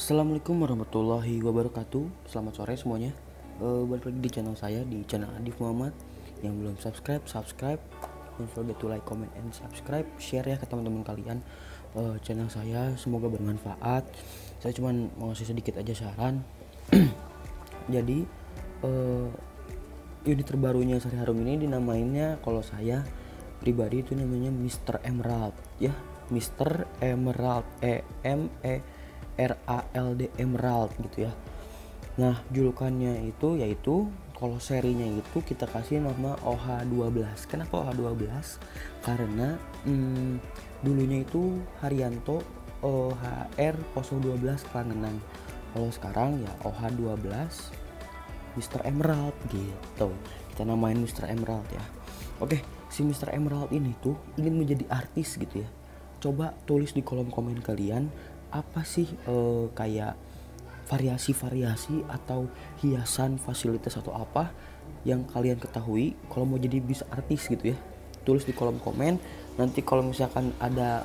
Assalamualaikum warahmatullahi wabarakatuh. Selamat sore semuanya. Balik lagi di channel saya, di channel Adif Muhammad. Yang belum subscribe. Don't forget to like, comment, and subscribe. Share ya ke teman-teman kalian channel saya. Semoga bermanfaat. Saya cuman mau ngasih sedikit aja saran. Jadi unit terbarunya Sari Harum ini dinamainnya, kalau saya pribadi itu namanya Mr. Emerald ya. Mr. Emerald, EMERALD Emerald gitu ya. Nah, julukannya itu yaitu, kalau serinya itu kita kasih nama OH12. Kenapa OH12? Karena dulunya itu Haryanto OHR012 Klangenan. Kalau sekarang ya OH12 Mr. Emerald gitu. Kita namain Mr. Emerald ya. Oke, si Mr. Emerald ini tuh ingin menjadi artis gitu ya. Coba tulis di kolom komen kalian, apa sih kayak variasi-variasi atau hiasan, fasilitas atau apa yang kalian ketahui kalau mau jadi bisa artis gitu ya. Tulis di kolom komen. Nanti kalau misalkan ada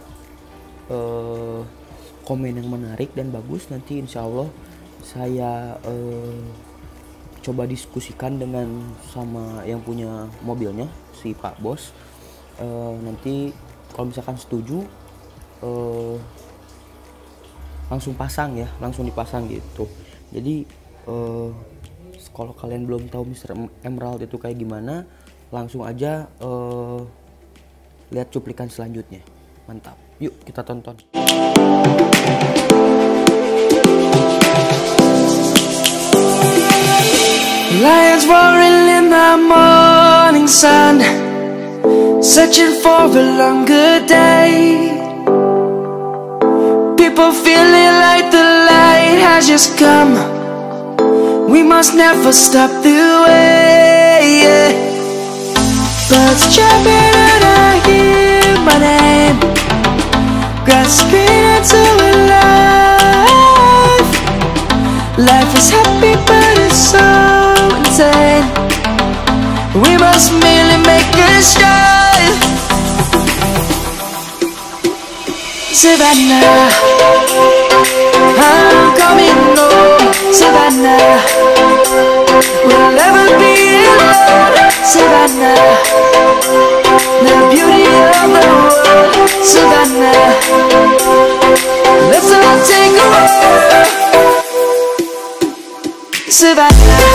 komen yang menarik dan bagus, nanti insya Allah saya coba diskusikan dengan sama yang punya mobilnya, si Pak Bos. Nanti kalau misalkan setuju langsung dipasang gitu. Jadi kalau kalian belum tahu Mr. Emerald itu kayak gimana, langsung aja lihat cuplikan selanjutnya. Mantap, yuk kita tonton. Lions roaring in the morning sun, searching for a longer day. People feeling like the light has just come. We must never stop the way. Birds jumping and I hear my name, grasping into a life. Life is happy but it's so insane. We must merely make a strive. Savannah, I'm coming home. Savannah, we'll never be alone. Savannah, the beauty of the world. Savannah, let's all take a walk. Savannah.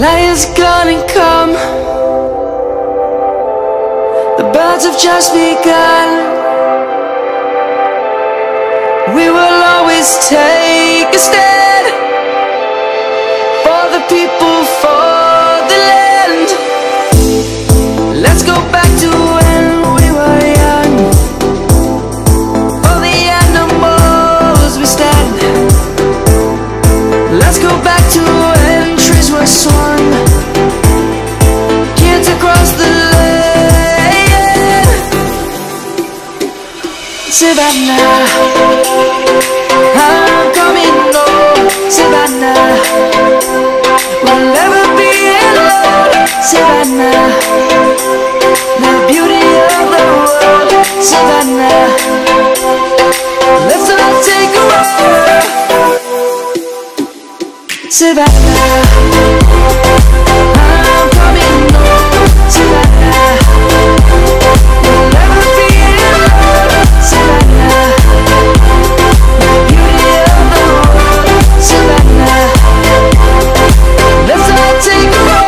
Lions gonna come. The birds have just begun. We will always take a stand for the people, for the land. Let's go back to when we were young. For the animals we stand. Let's go back to when trees were swung, kids across the land. Savannah, I'm coming home. Savannah, we'll never be alone. Savannah, the beauty of the world. Savannah, let's all take a walk. Savannah, I'm coming home. Savannah, we'll never be alone. Savannah, the beauty of the world. Savannah, let's all take a walk.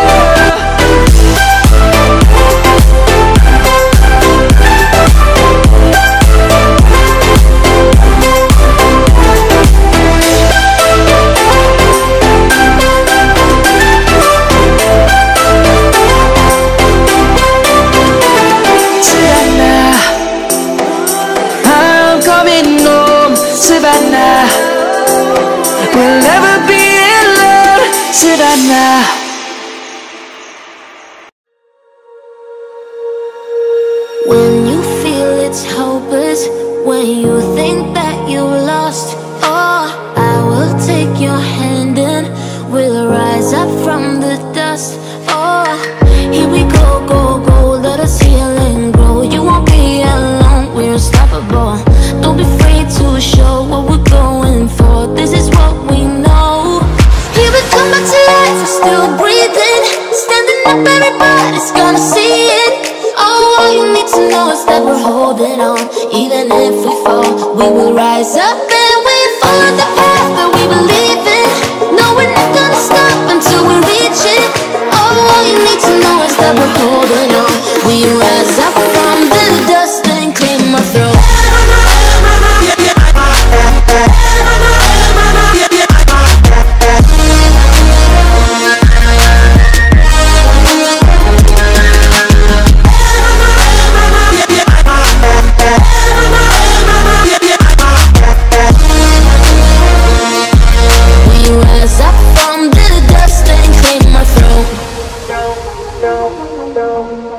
Savannah, we'll never be alone. Savannah. When you feel it's hopeless, when you think that you lost. Oh, I will take your hand and we'll rise up from the dust. Oh, here we go, go, go, let us heal and grow. You won't be alone, we're unstoppable. Don't be afraid to show what we're going for. This is what we know. Here we come back to life, we're still breathing. Standing up, everybody's gonna see it. Oh, all you need to know is that we're holding on. Even if we fall, we will rise up and we follow the path that we believe in. No, we're not gonna stop until we reach it. Oh, all you need to know is that we're holding on. We rise up from the dust and clear my throat.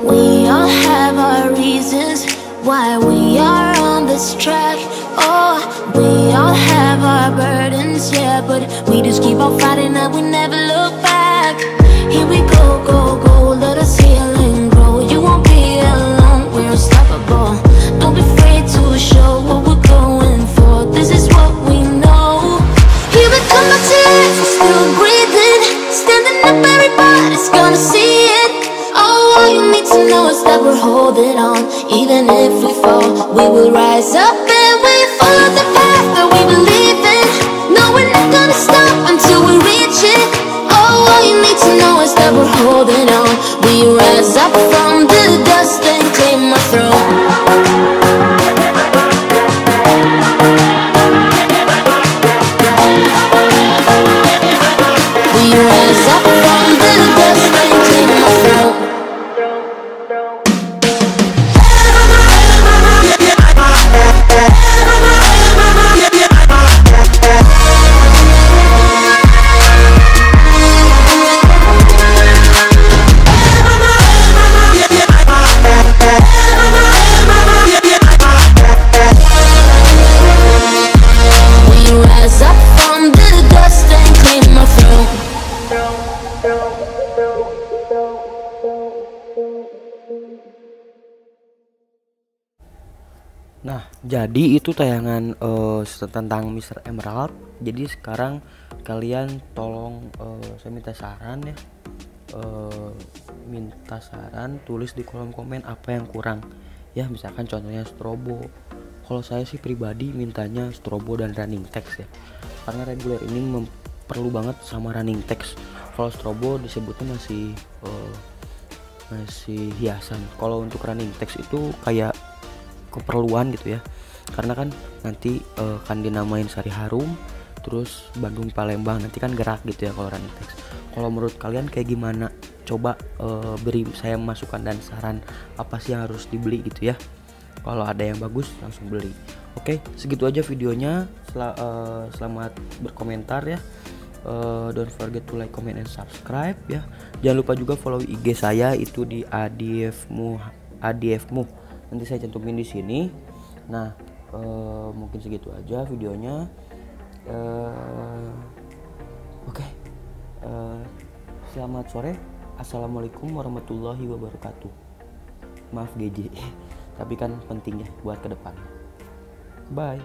We all have our reasons why we are on this track. Oh, we all have our burdens, yeah, but we just keep on fighting and we never look back. Here we go, go, go, let us heal and grow. You won't be alone, we're unstoppable. Don't be afraid to show what we're going for. This is what we know. Here we come back to life, we're still breathing. Standing up, everybody's gonna see it. Oh, all you need to know is that we're holding on. Even if we fall, we will rise up and we follow the path that we believe in. No, we're not gonna stop until we reach it. Oh, all you need to know is that we're holding on. We rise up from the dust and clear my throat. We rise up from the dust and clear my throat. Nah, jadi itu tayangan tentang Mr. Emerald. Jadi sekarang kalian tolong saya minta saran ya. Minta saran, tulis di kolom komen apa yang kurang. Ya, misalkan contohnya strobo. Kalau saya sih pribadi mintanya strobo dan running text ya. Karena reguler ini perlu banget sama running text. Kalau strobo disebutnya masih hiasan. Kalau untuk running text itu kayak keperluan gitu ya, karena kan nanti kan dinamain Sari Harum terus Bandung Palembang, nanti kan gerak gitu ya kalau running text. Kalau menurut kalian kayak gimana? Coba beri saya masukan dan saran apa sih yang harus dibeli gitu ya. Kalau ada yang bagus langsung beli. Oke, segitu aja videonya. Selamat berkomentar ya. Don't forget to like, comment, and subscribe ya. Jangan lupa juga follow IG saya itu di ADFmu. Nanti saya cantumin di sini. Nah, mungkin segitu aja videonya. Oke. Selamat sore. Assalamualaikum warahmatullahi wabarakatuh. Maaf GJ, tapi kan penting ya buat ke depan. Bye.